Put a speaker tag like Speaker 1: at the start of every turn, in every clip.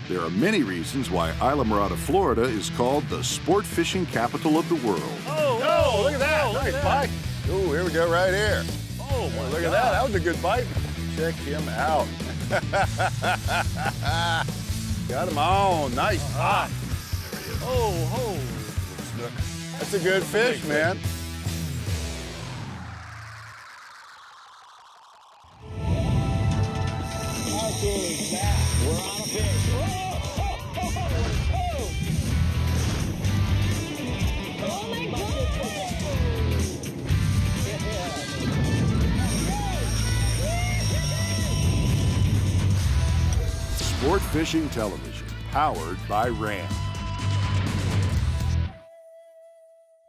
Speaker 1: There are many reasons why Islamorada, Florida is called the sport fishing capital of the world.
Speaker 2: Oh, look at that. Nice bite. Oh, here we go right here.
Speaker 3: Oh, my
Speaker 2: look
Speaker 3: God.
Speaker 2: at that. That was a good bite. Check him out. Got him on. Nice.
Speaker 3: There he is. Oh.
Speaker 2: Snook. That's a good fish, man.
Speaker 4: We're on a fish. Oh my God!
Speaker 1: Sport fishing television, powered by Ram.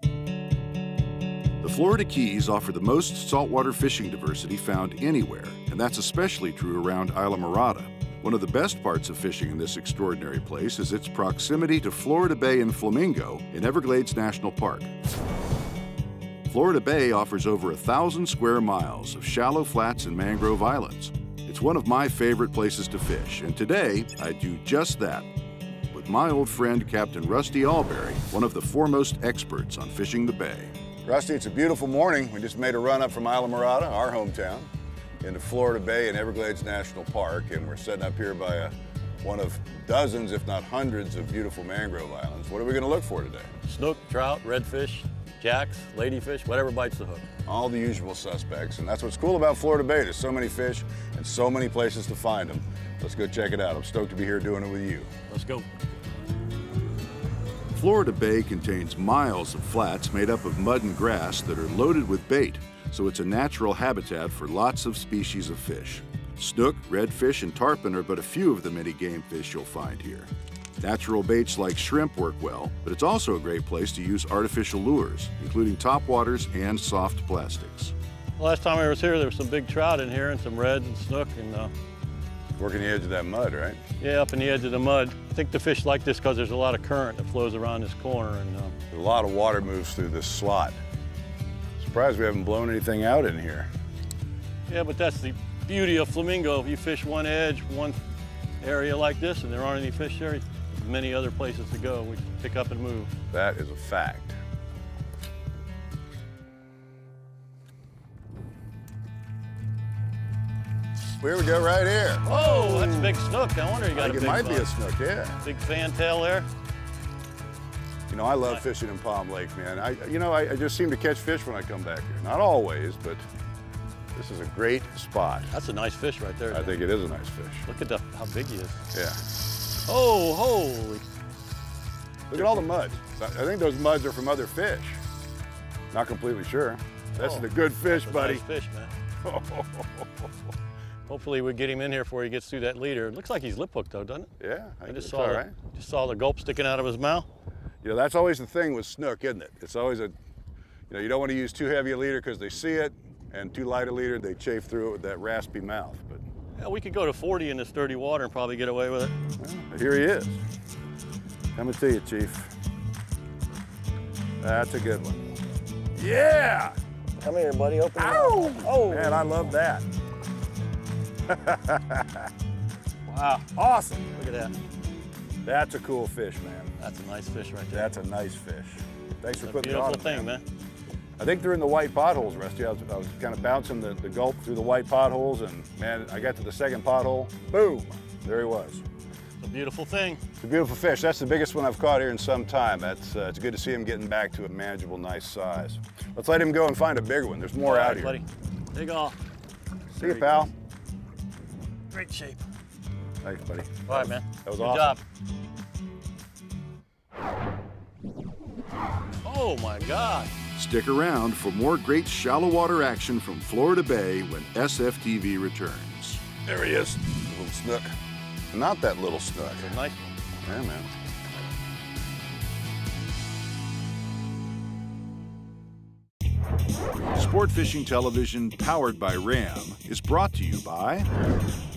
Speaker 1: The Florida Keys offer the most saltwater fishing diversity found anywhere, and that's especially true around Islamorada. One of the best parts of fishing in this extraordinary place is its proximity to Florida Bay and Flamingo in Everglades National Park. Florida Bay offers over 1,000 square miles of shallow flats and mangrove islands. It's one of my favorite places to fish, and today I do just that with my old friend Captain Rusty Albury, one of the foremost experts on fishing the bay.
Speaker 2: Rusty, it's a beautiful morning. We just made a run up from Islamorada, our hometown, into Florida Bay and Everglades National Park, and we're setting up here by one of dozens, if not hundreds, of beautiful mangrove islands. What are we going to look for today?
Speaker 3: Snook, trout, redfish, jacks, ladyfish, whatever bites the hook.
Speaker 2: All the usual suspects, and that's what's cool about Florida Bay. There's so many fish and so many places to find them. Let's go check it out. I'm stoked to be here doing it with you.
Speaker 3: Let's go.
Speaker 1: Florida Bay contains miles of flats made up of mud and grass that are loaded with bait, so it's a natural habitat for lots of species of fish. Snook, redfish, and tarpon are but a few of the many game fish you'll find here. Natural baits like shrimp work well, but it's also a great place to use artificial lures, including topwaters and soft plastics.
Speaker 3: Last time I was here, there was some big trout in here and some reds and snook, and
Speaker 2: Working the edge of that mud, right?
Speaker 3: yeah, up in the edge of the mud. I think the fish like this because there's a lot of current that flows around this corner, and
Speaker 2: A lot of water moves through this slot. Surprised we haven't blown anything out in here.
Speaker 3: yeah, but that's the beauty of Flamingo. If you fish one edge, one area like this, and there aren't any fish there, many other places to go. We pick up and move.
Speaker 2: That is a fact. Here we go, right here.
Speaker 3: Oh, that's a big snook. No wonder you got a big
Speaker 2: It might be
Speaker 3: bite.
Speaker 2: a snook, yeah.
Speaker 3: Big fantail there.
Speaker 2: You know, I love fishing in Palm Lake, man. I just seem to catch fish when I come back here. Not always, but this is a great spot.
Speaker 3: That's a nice fish right there.
Speaker 2: I think it is a nice fish.
Speaker 3: Look at how big he is.
Speaker 2: Yeah.
Speaker 3: Oh, holy.
Speaker 2: Look at all the muds. I think those muds are from other fish. Not completely sure. That's a good fish,
Speaker 3: That's a
Speaker 2: buddy.
Speaker 3: nice fish, man. Hopefully we get him in here before he gets through that leader. It looks like he's lip hooked though, doesn't it?
Speaker 2: Yeah,
Speaker 3: I just
Speaker 2: all right.
Speaker 3: just saw the gulp sticking out of his mouth.
Speaker 2: You know, that's always the thing with snook, isn't it? It's always you don't want to use too heavy a leader because they see it, and too light a leader, they chafe through it with that raspy mouth. But
Speaker 3: Yeah, we could go to 40 in this dirty water and probably get away with it.
Speaker 2: well, here he is. Coming to you, Chief. That's a good one. Yeah!
Speaker 3: Come here, buddy. Open your
Speaker 2: Ow!
Speaker 3: mouth. Oh,
Speaker 2: Man, I love that.
Speaker 3: wow.
Speaker 2: Awesome.
Speaker 3: Look at that.
Speaker 2: That's a cool fish, man.
Speaker 3: That's a nice fish right there.
Speaker 2: That's a nice fish. Thanks for
Speaker 3: It's a
Speaker 2: putting it on.
Speaker 3: beautiful thing, man.
Speaker 2: I think they're in the white potholes, Rusty. I was kind of bouncing the gulp through the white potholes, and man, I got to the second pothole. Boom! There he was.
Speaker 3: It's a beautiful thing.
Speaker 2: It's a beautiful fish. That's the biggest one I've caught here in some time. It's good to see him getting back to a manageable, nice size. Let's let him go and find a bigger one. There's more
Speaker 3: All
Speaker 2: out
Speaker 3: right,
Speaker 2: here.
Speaker 3: buddy. Take off.
Speaker 2: See you, pal.
Speaker 3: Great shape.
Speaker 2: Thanks, buddy.
Speaker 3: All right, man.
Speaker 2: That was
Speaker 3: Good
Speaker 2: awesome.
Speaker 3: job. Oh my God.
Speaker 1: Stick around for more great shallow water action from Florida Bay when SFTV returns.
Speaker 2: There he is. A little snook. Not that little snook.
Speaker 3: It's a nice one.
Speaker 2: Yeah, man.
Speaker 1: Sport Fishing Television, powered by Ram, is brought to you by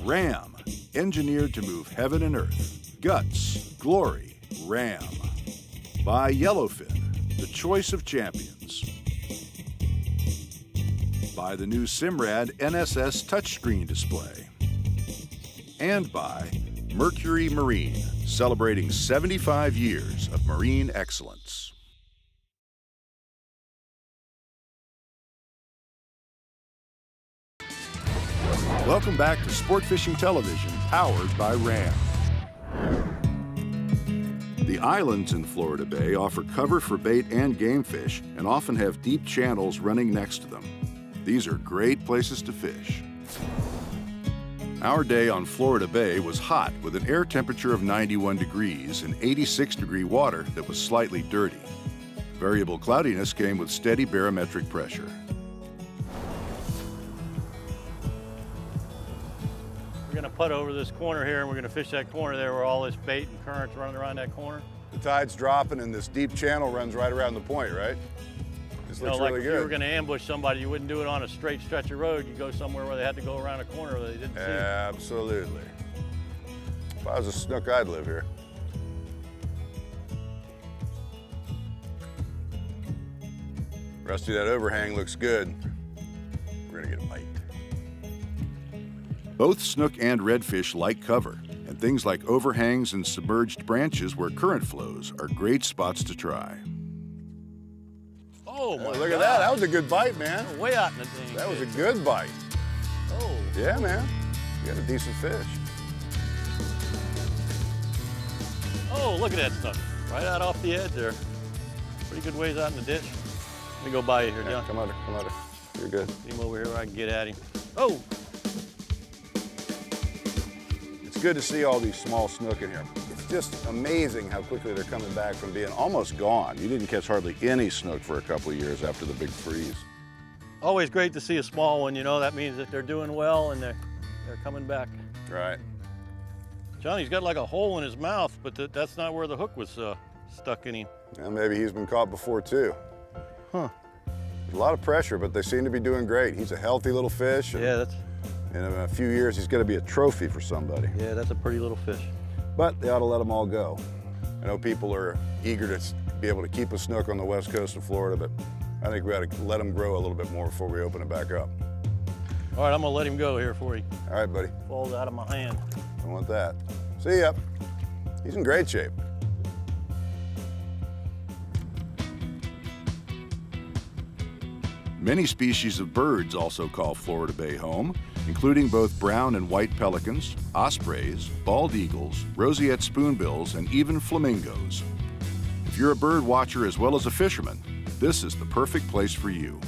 Speaker 1: Ram, engineered to move heaven and earth. Guts, glory, Ram. By Yellowfin, the choice of champions. By the new Simrad NSS touchscreen display. And by Mercury Marine, celebrating 75 years of marine excellence. Welcome back to Sport Fishing Television, powered by Ram. The islands in Florida Bay offer cover for bait and game fish and often have deep channels running next to them. These are great places to fish. Our day on Florida Bay was hot with an air temperature of 91 degrees and 86-degree water that was slightly dirty. Variable cloudiness came with steady barometric pressure.
Speaker 3: We're going to putt over this corner here, and we're going to fish that corner there where all this bait and current's running around that corner.
Speaker 2: The tide's dropping and this deep channel runs right around the point, right? This looks
Speaker 3: like
Speaker 2: really
Speaker 3: if
Speaker 2: good.
Speaker 3: you were going to ambush somebody, you wouldn't do it on a straight stretch of road. You go somewhere where they had to go around a corner where they didn't see it.
Speaker 2: Absolutely. If I was a snook, I'd live here. Rusty, that overhang looks good. We're going to get a bite.
Speaker 1: Both snook and redfish like cover, and things like overhangs and submerged branches where current flows are great spots to try.
Speaker 3: Oh, my
Speaker 2: Look
Speaker 3: God.
Speaker 2: at that. That was a good bite, man.
Speaker 3: Way out in the thing.
Speaker 2: That was a good bite.
Speaker 3: Oh.
Speaker 2: Yeah, man. You got a decent fish.
Speaker 3: Oh, look at that stuff. Right out off the edge there. Pretty good ways out in the ditch. Let me go by you here,
Speaker 2: Yeah,
Speaker 3: John.
Speaker 2: come under, come under. You're good.
Speaker 3: Get him over here where I can get at him. Oh!
Speaker 2: It's good to see all these small snook in here. It's just amazing how quickly they're coming back from being almost gone. You didn't catch hardly any snook for a couple of years after the big freeze.
Speaker 3: Always great to see a small one, you know. That means that they're doing well and they're coming back.
Speaker 2: Right.
Speaker 3: Johnny's got like a hole in his mouth, but that's not where the hook was stuck in him.
Speaker 2: Well, maybe he's been caught before too.
Speaker 3: Huh.
Speaker 2: There's a lot of pressure, but they seem to be doing great. He's a healthy little fish. And
Speaker 3: Yeah, that's
Speaker 2: in a few years, he's going to be a trophy for somebody.
Speaker 3: that's a pretty little fish.
Speaker 2: But they ought to let them all go. I know people are eager to be able to keep a snook on the west coast of Florida, but I think we ought to let them grow a little bit more before we open it back up.
Speaker 3: All right, I'm gonna let him go here before he
Speaker 2: All right, buddy.
Speaker 3: falls out of my hand.
Speaker 2: I want that. See ya. He's in great shape.
Speaker 1: Many species of birds also call Florida Bay home, including both brown and white pelicans, ospreys, bald eagles, roseate spoonbills, and even flamingos. If you're a bird watcher as well as a fisherman, this is the perfect place for you.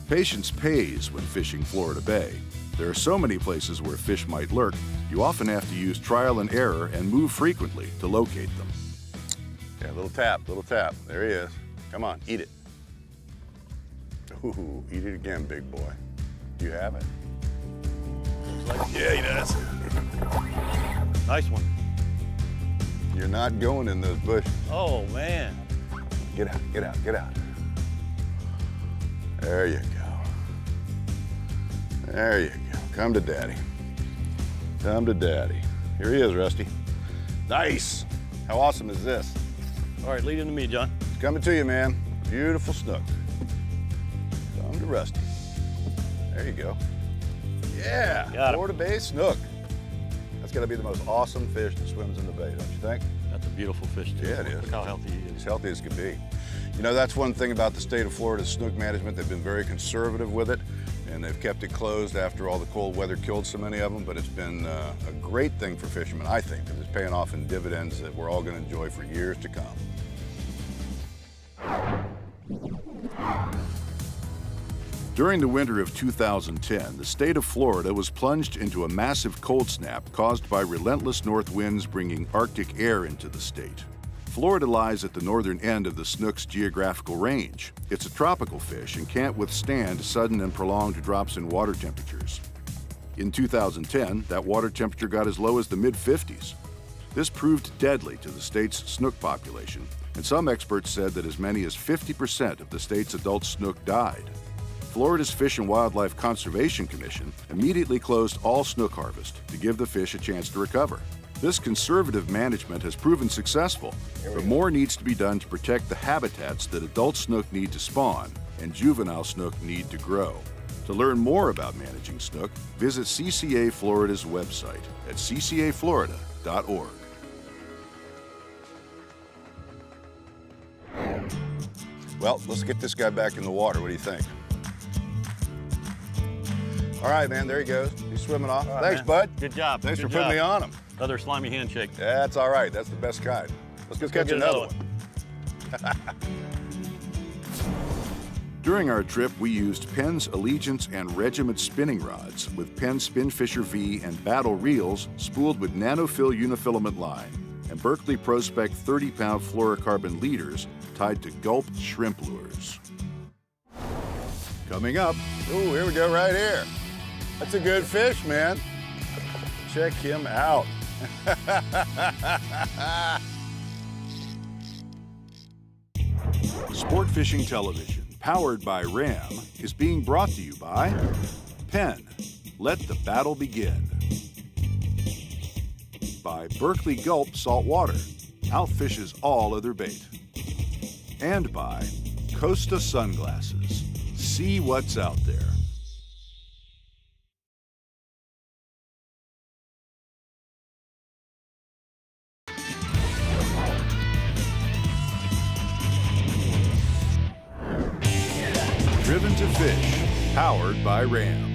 Speaker 1: Patience pays when fishing Florida Bay. There are so many places where fish might lurk, you often have to use trial and error and move frequently to locate them.
Speaker 2: Yeah, little tap, little tap. There he is. Come on, eat it. Ooh, eat it again, big boy. Do you have it?
Speaker 3: Looks like
Speaker 2: Yeah, he does.
Speaker 3: nice one.
Speaker 2: You're not going in those bushes.
Speaker 3: Oh man.
Speaker 2: Get out, get out, get out. There you go. There you go. Come to daddy. Come to daddy. Here he is, Rusty. Nice. How awesome is this?
Speaker 3: All right, lead him to me, John.
Speaker 2: It's coming to you, man. Beautiful snook. Come to Rusty. There you go. Yeah,
Speaker 3: Got him.
Speaker 2: Florida Bay snook. That's gotta be the most awesome fish that swims in the bay, don't you think?
Speaker 3: That's a beautiful fish too.
Speaker 2: Yeah, it is.
Speaker 3: Look how healthy he
Speaker 2: As
Speaker 3: is.
Speaker 2: healthy as can be. You know, that's one thing about the state of Florida's snook management. They've been very conservative with it, and they've kept it closed after all the cold weather killed so many of them, but it's been a great thing for fishermen, I think, because it's paying off in dividends that we're all gonna enjoy for years to come.
Speaker 1: During the winter of 2010, the state of Florida was plunged into a massive cold snap caused by relentless north winds bringing Arctic air into the state. Florida lies at the northern end of the snook's geographical range. It's a tropical fish and can't withstand sudden and prolonged drops in water temperatures. In 2010, that water temperature got as low as the mid-50s. This proved deadly to the state's snook population, and some experts said that as many as 50% of the state's adult snook died. Florida's Fish and Wildlife Conservation Commission immediately closed all snook harvest to give the fish a chance to recover. This conservative management has proven successful, but more needs to be done to protect the habitats that adult snook need to spawn and juvenile snook need to grow. To learn more about managing snook, visit CCA Florida's website at ccaflorida.org.
Speaker 2: Well, let's get this guy back in the water. What do you think? All right, man, there he goes. He's swimming off.
Speaker 3: Right,
Speaker 2: Thanks,
Speaker 3: man.
Speaker 2: bud.
Speaker 3: Good job.
Speaker 2: Thanks
Speaker 3: Good
Speaker 2: for putting
Speaker 3: job.
Speaker 2: me on him.
Speaker 3: Another slimy handshake.
Speaker 2: That's all right. That's the best kind. Let's go catch
Speaker 3: get
Speaker 2: another
Speaker 3: another
Speaker 2: one.
Speaker 1: During our trip, we used Penn's Allegiance and Regiment spinning rods with Penn Spinfisher V and Battle reels spooled with nanofill unifilament line and Berkeley Prospect 30-pound fluorocarbon leaders tied to Gulp shrimp lures. Coming up,
Speaker 2: Ooh, here we go right here. That's a good fish, man. Check him out.
Speaker 1: Sport Fishing Television, powered by RAM, is being brought to you by Penn. Let the battle begin. By Berkeley Gulp Saltwater, outfishes all other bait. And by Costa Sunglasses. See what's out there. Driven to Fish, powered by RAM.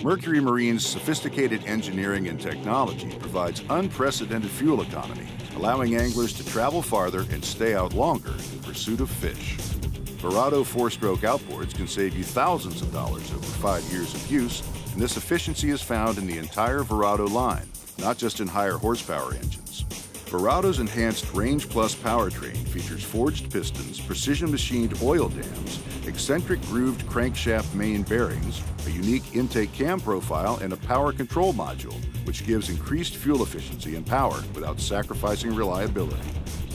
Speaker 1: Mercury Marine's sophisticated engineering and technology provides unprecedented fuel economy, allowing anglers to travel farther and stay out longer in pursuit of fish. Verado 4-stroke outboards can save you thousands of dollars over 5 years of use, and this efficiency is found in the entire Verado line, not just in higher horsepower engines. Verado's enhanced Range Plus powertrain features forged pistons, precision-machined oil dams, eccentric grooved crankshaft main bearings, a unique intake cam profile, and a power control module, which gives increased fuel efficiency and power without sacrificing reliability.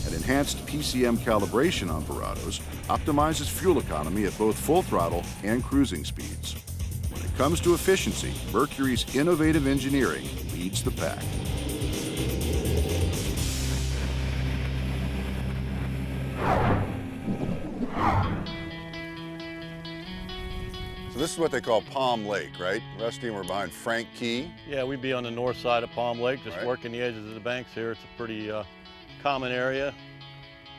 Speaker 1: An enhanced PCM calibration on Verados optimizes fuel economy at both full throttle and cruising speeds. When it comes to efficiency, Mercury's innovative engineering leads the pack.
Speaker 2: So this is what they call Palm Lake, right? Rusty, and we're behind Frank Key.
Speaker 3: Yeah, we'd be on the north side of Palm Lake, just
Speaker 2: Right.
Speaker 3: working the edges of the banks here. It's a pretty common area.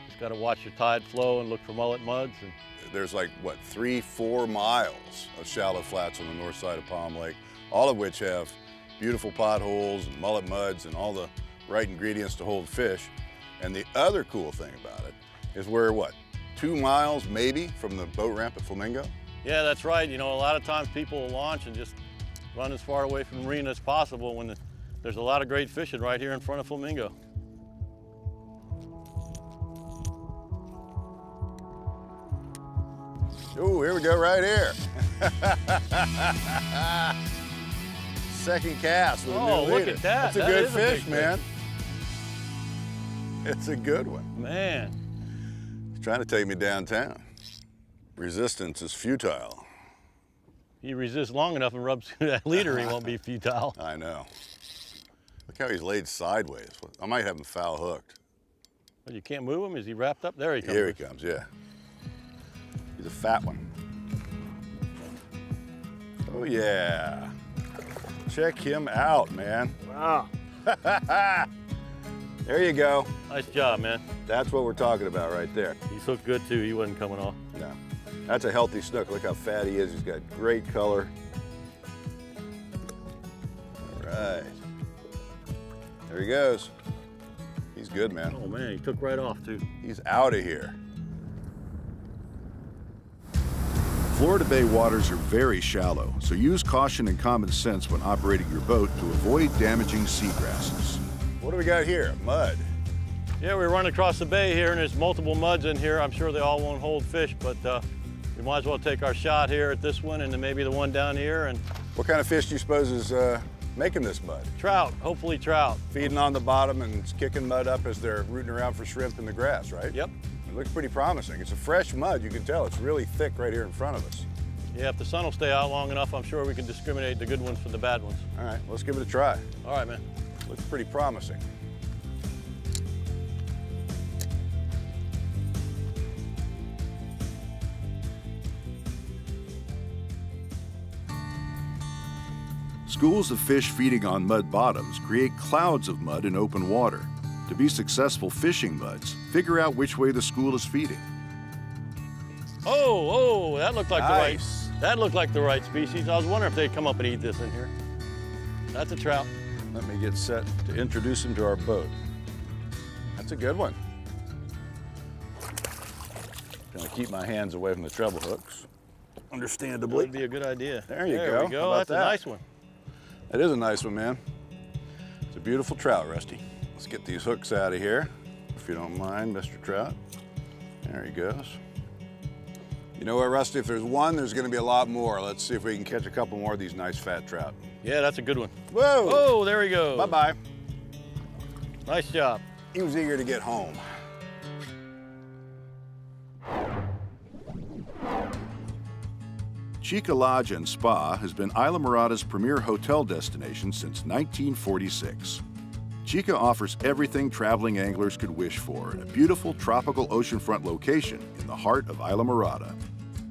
Speaker 3: Just got to watch your tide flow and look for mullet muds. And
Speaker 2: There's like, what, 3-4 miles of shallow flats on the north side of Palm Lake, all of which have beautiful potholes and mullet muds and all the right ingredients to hold fish. And the other cool thing about it is we're, what, 2 miles maybe from the boat ramp at Flamingo?
Speaker 3: yeah, that's right. You know, a lot of times people will launch and just run as far away from the marina as possible when there's a lot of great fishing right here in front of Flamingo.
Speaker 2: Ooh, here we go right here. Second cast with a
Speaker 3: Oh,
Speaker 2: new
Speaker 3: look
Speaker 2: leader.
Speaker 3: at that.
Speaker 2: That's a
Speaker 3: That
Speaker 2: good
Speaker 3: is a big
Speaker 2: fish, man. It's a good one.
Speaker 3: Man,
Speaker 2: He's trying to take me downtown. Resistance is futile.
Speaker 3: he resists long enough and rubs through that leader, he won't be futile.
Speaker 2: I know. Look how he's laid sideways. I might have him foul hooked.
Speaker 3: But you can't move him? Is he wrapped up? There he comes.
Speaker 2: Here he comes, yeah. He's a fat one. Oh yeah. Check him out, man.
Speaker 3: Wow.
Speaker 2: There you go.
Speaker 3: Nice job, man.
Speaker 2: That's what we're talking about right there.
Speaker 3: He's hooked good too. He wasn't coming off.
Speaker 2: No, that's a healthy snook. Look how fat he is. He's got great color. All right. There he goes. He's good, man.
Speaker 3: Oh man, he took right off too.
Speaker 2: He's out of here.
Speaker 1: Florida Bay waters are very shallow, so use caution and common sense when operating your boat to avoid damaging seagrasses.
Speaker 2: What do we got here? Mud.
Speaker 3: Yeah, we run across the bay here and there's multiple muds in here. I'm sure they all won't hold fish, but we might as well take our shot here at this one and then maybe the one down here. And
Speaker 2: What kind of fish do you suppose is making this mud?
Speaker 3: trout, hopefully trout.
Speaker 2: Feeding on the bottom and kicking mud up as they're rooting around for shrimp in the grass, right?
Speaker 3: Yep.
Speaker 2: It looks pretty promising. It's a fresh mud. You can tell it's really thick right here in front of us.
Speaker 3: Yeah, if the sun will stay out long enough, I'm sure we can discriminate the good ones from the bad ones.
Speaker 2: All right, let's give it a try.
Speaker 3: All right, man.
Speaker 2: Looks pretty promising.
Speaker 1: Schools of fish feeding on mud bottoms create clouds of mud in open water. To be successful fishing muds, figure out which way the school is feeding.
Speaker 3: Oh, that looked like
Speaker 2: Nice.
Speaker 3: that looked like the right species. I was wondering if they'd come up and eat this in here. That's a trout.
Speaker 2: Let me get set to introduce him to our boat. That's a good one. Gonna keep my hands away from the treble hooks.
Speaker 3: That
Speaker 2: Understandably.
Speaker 3: would be a good idea.
Speaker 2: There you go.
Speaker 3: There we
Speaker 2: How
Speaker 3: go.
Speaker 2: about
Speaker 3: That's
Speaker 2: that?
Speaker 3: a nice one.
Speaker 2: That is a nice one, man. It's a beautiful trout, Rusty. Let's get these hooks out of here, if you don't mind, Mr. Trout. There he goes. You know what, Rusty? If there's one, there's gonna be a lot more. Let's see if we can catch a couple more of these nice fat trout.
Speaker 3: Yeah, that's a good one.
Speaker 2: Whoa!
Speaker 3: Oh, there we go.
Speaker 2: Bye-bye.
Speaker 3: Nice job.
Speaker 2: He was eager to get home.
Speaker 1: Chica Lodge and Spa has been Islamorada's premier hotel destination since 1946. Chica offers everything traveling anglers could wish for in a beautiful tropical oceanfront location in the heart of Islamorada.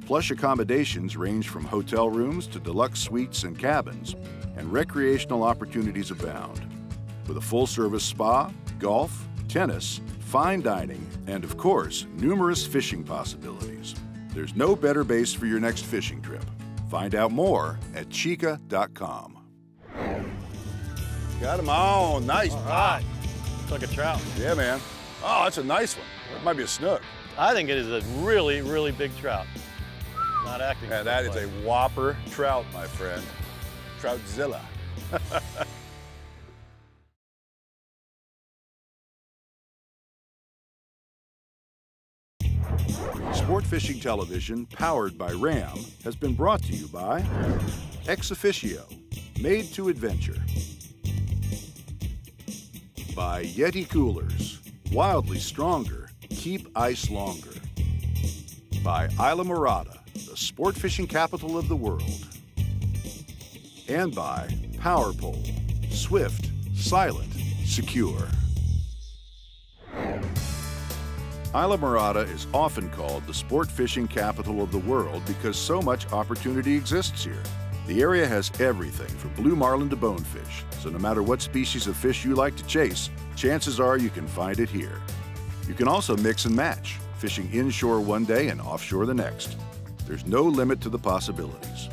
Speaker 1: Plush accommodations range from hotel rooms to deluxe suites and cabins, and recreational opportunities abound. With a full-service spa, golf, tennis, fine dining, and of course, numerous fishing possibilities. There's no better base for your next fishing trip. Find out more at chica.com.
Speaker 2: Got him on. Nice.
Speaker 3: All right. Looks like a trout.
Speaker 2: Yeah, man. Oh, that's a nice one. That might be a snook.
Speaker 3: I think it is a really, really big trout. Not acting.
Speaker 2: Yeah, that is a whopper trout, my friend. Troutzilla.
Speaker 1: Sport Fishing Television, powered by RAM, has been brought to you by Ex Officio, made to adventure. By Yeti Coolers, wildly stronger, keep ice longer. By Islamorada, the sport fishing capital of the world. And by Power Pole, swift, silent, secure. Islamorada is often called the sport fishing capital of the world because so much opportunity exists here. The area has everything from blue marlin to bonefish, so no matter what species of fish you like to chase, chances are you can find it here. You can also mix and match, fishing inshore one day and offshore the next. There's no limit to the possibilities.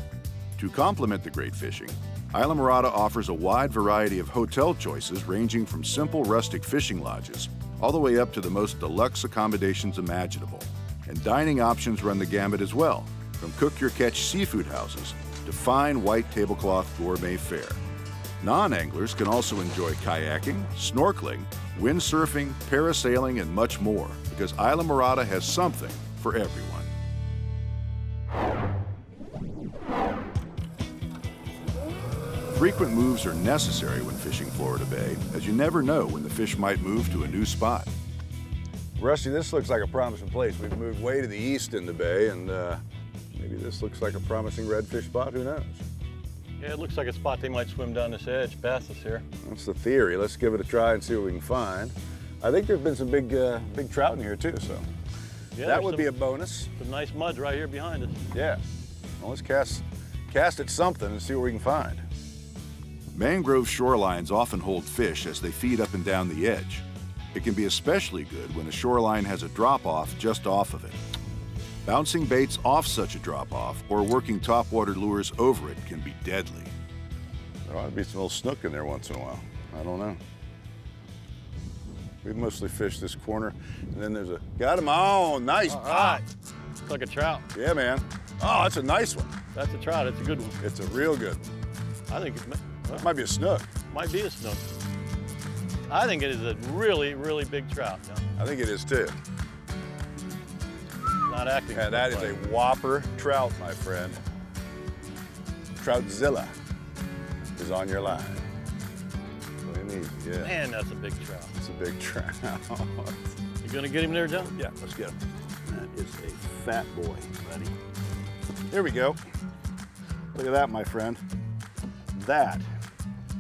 Speaker 1: To complement the great fishing, Islamorada offers a wide variety of hotel choices ranging from simple rustic fishing lodges all the way up to the most deluxe accommodations imaginable. And dining options run the gamut as well, from cook-your-catch seafood houses to fine white tablecloth gourmet fare. Non-anglers can also enjoy kayaking, snorkeling, windsurfing, parasailing, and much more, because Islamorada has something for everyone. Frequent moves are necessary when fishing Florida Bay, as you never know when the fish might move to a new spot.
Speaker 2: Rusty, this looks like a promising place. We've moved way to the east in the bay, and maybe this looks like a promising redfish spot. Who knows?
Speaker 3: Yeah, it looks like a spot they might swim down this edge past us here.
Speaker 2: That's the theory. Let's give it a try and see what we can find. I think there's been some big trout in here too, so
Speaker 3: Yeah,
Speaker 2: that would be a bonus.
Speaker 3: Some nice muds right here behind us.
Speaker 2: Yeah. Well, let's cast at something and see what we can find.
Speaker 1: Mangrove shorelines often hold fish as they feed up and down the edge. It can be especially good when a shoreline has a drop-off just off of it. Bouncing baits off such a drop-off or working topwater lures over it can be deadly.
Speaker 2: There ought to be some little snook in there once in a while. I don't know. We've mostly fished this corner, and then there's a, got him on, nice
Speaker 3: All
Speaker 2: pop.
Speaker 3: right. Looks like a trout.
Speaker 2: Yeah, man. Oh, that's a nice one.
Speaker 3: That's a trout. It's a good one.
Speaker 2: It's a real good one.
Speaker 3: I think it
Speaker 2: Might be a snook.
Speaker 3: might be a snook. I think it is a really, really big trout.
Speaker 2: I think it is too.
Speaker 3: Not acting.
Speaker 2: And that is a whopper trout, my friend. Troutzilla is on your line. What do you need? Yeah.
Speaker 3: Man, that's a big trout.
Speaker 2: It's a big trout.
Speaker 3: You gonna get him there, John?
Speaker 2: Yeah, let's get him. That is a fat boy, buddy. Here we go. Look at that, my friend. That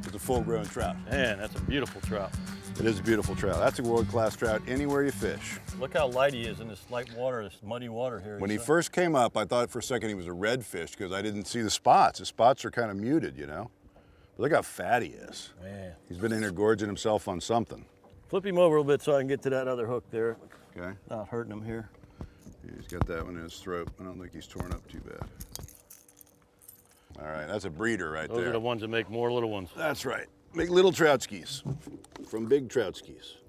Speaker 2: is a full-grown trout.
Speaker 3: Man, that's a beautiful trout.
Speaker 2: It is a beautiful trout. That's a world-class trout anywhere you fish.
Speaker 3: Look how light he is in this light water, this muddy water here.
Speaker 2: When he first came up, I thought for a second he was a redfish because I didn't see the spots. The spots are kind of muted, you know. Look how fat he is.
Speaker 3: Man.
Speaker 2: He's been in here gorging himself on something.
Speaker 3: Flip him over a little bit so I can get to that other hook there.
Speaker 2: Okay.
Speaker 3: Not hurting him here.
Speaker 2: He's got that one in his throat. I don't think he's torn up too bad. All right, that's a breeder right there.
Speaker 3: Those are the ones that make more little ones.
Speaker 2: That's right. Make little troutskis from big troutskis.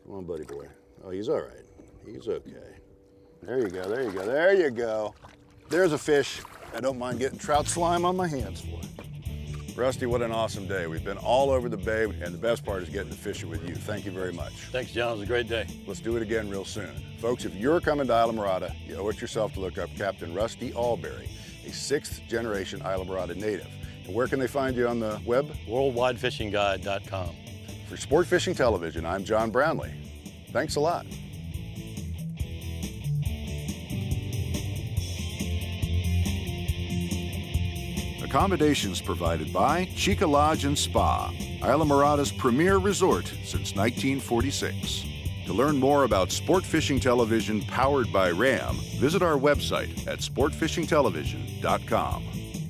Speaker 2: Come on, buddy boy. Oh, he's all right. He's okay. There you go, there you go, there you go. There's a fish I don't mind getting trout slime on my hands for. Rusty, what an awesome day. We've been all over the bay, and the best part is getting to fish it with you. Thank you very much.
Speaker 3: Thanks, John. It was a great day.
Speaker 2: Let's do it again real soon. Folks, if you're coming to Islamorada, you owe it yourself to look up Captain Rusty Albury, a 6th generation Islamorada native. And where can they find you on the web?
Speaker 3: WorldwideFishingGuide.com.
Speaker 2: For Sport Fishing Television, I'm John Brownlee. Thanks a lot.
Speaker 1: Accommodations provided by Chica Lodge and Spa, Islamorada's premier resort since 1946. To learn more about Sport Fishing Television powered by RAM, visit our website at sportfishingtelevision.com.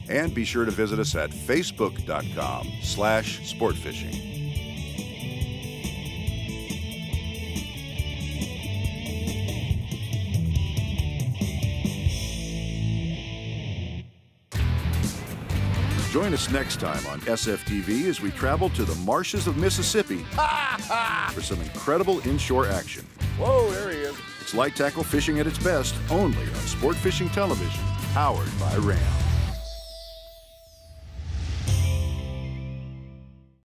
Speaker 1: And be sure to visit us at facebook.com/sportfishing. Join us next time on SFTV as we travel to the marshes of Mississippi for some incredible inshore action.
Speaker 2: Whoa, there he is.
Speaker 1: It's light tackle fishing at its best, only on Sport Fishing Television, powered by RAM.